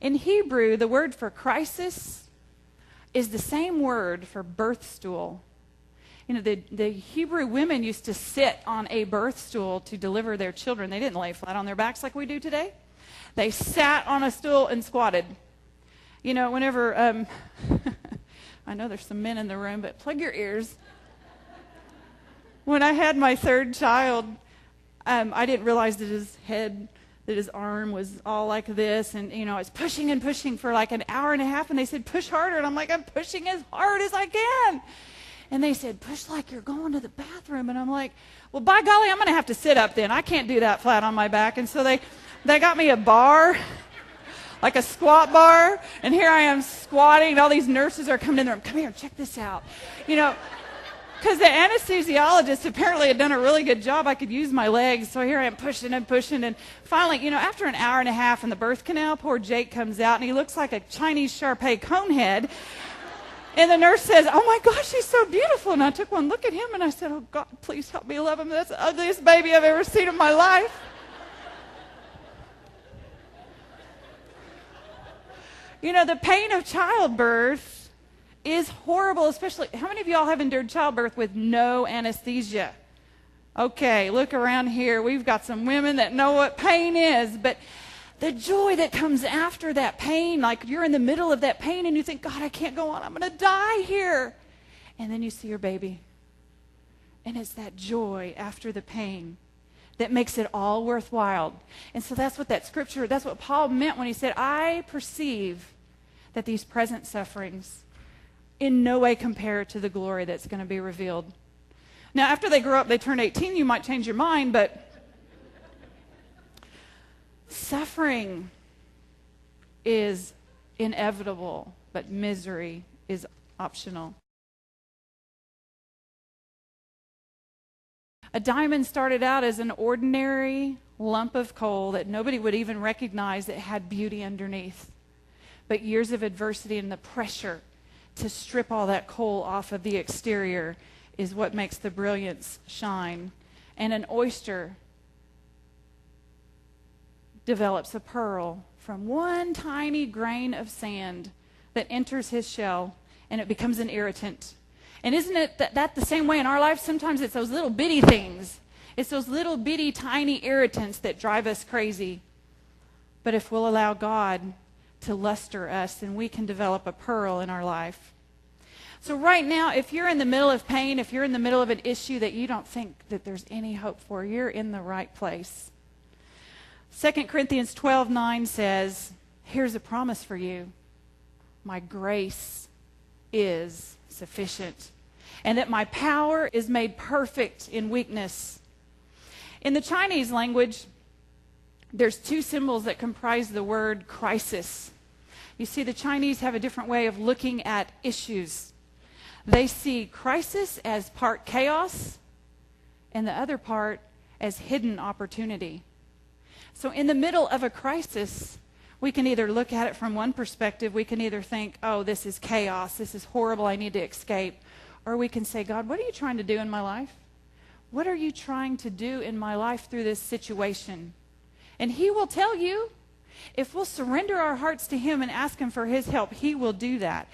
In Hebrew, the word for crisis is the same word for birth stool. You know, the Hebrew women used to sit on a birth stool to deliver their children. They didn't lay flat on their backs like we do today. They sat on a stool and squatted. You know, whenever, I know there's some men in the room, but plug your ears. When I had my third child, I didn't realize that his arm was all like this. And, you know, I was pushing and pushing for like an hour and a half. And they said, push harder. And I'm like, I'm pushing as hard as I can. And they said, push like you're going to the bathroom. And I'm like, well, by golly, I'm going to have to sit up then. I can't do that flat on my back. And so they got me a bar, like a squat bar. And here I am squatting. And all these nurses are coming in there. Come here, check this out. You know, because the anesthesiologist apparently had done a really good job. I could use my legs. So here I am pushing and pushing. And finally, you know, after an hour and a half in the birth canal, poor Jake comes out. And he looks like a Chinese Shar-Pei cone head. And the nurse says, oh, my gosh, she's so beautiful. And I took one look at him, and I said, oh, God, please help me love him. That's the ugliest baby I've ever seen in my life. You know, the pain of childbirth is horrible, especially, how many of y'all have endured childbirth with no anesthesia? Okay, look around here. We've got some women that know what pain is, but the joy that comes after that pain, like you're in the middle of that pain and you think, God, I can't go on. I'm going to die here. And then you see your baby. And it's that joy after the pain that makes it all worthwhile. And so that's what that scripture, that's what Paul meant when he said, I perceive that these present sufferings in no way compare to the glory that's going to be revealed. Now, after they grow up, they turn 18, you might change your mind, but suffering is inevitable, but misery is optional. A diamond started out as an ordinary lump of coal that nobody would even recognize that had beauty underneath. But years of adversity and the pressure to strip all that coal off of the exterior is what makes the brilliance shine. And an oyster develops a pearl from one tiny grain of sand that enters his shell, and it becomes an irritant. And isn't it that the same way in our lives? Sometimes it's those little bitty things. It's those little bitty tiny irritants that drive us crazy. But if we'll allow God to luster us, then we can develop a pearl in our life. So right now, if you're in the middle of pain, if you're in the middle of an issue that you don't think that there's any hope for, you're in the right place. 2 Corinthians 12:9 says, here's a promise for you. My grace is sufficient, and that my power is made perfect in weakness. In the Chinese language, there's two symbols that comprise the word crisis. You see, the Chinese have a different way of looking at issues. They see crisis as part chaos, and the other part as hidden opportunity. So in the middle of a crisis, we can either look at it from one perspective. We can either think, oh, this is chaos. This is horrible. I need to escape. Or we can say, God, what are you trying to do in my life? What are you trying to do in my life through this situation? And he will tell you. If we'll surrender our hearts to him and ask him for his help, he will do that.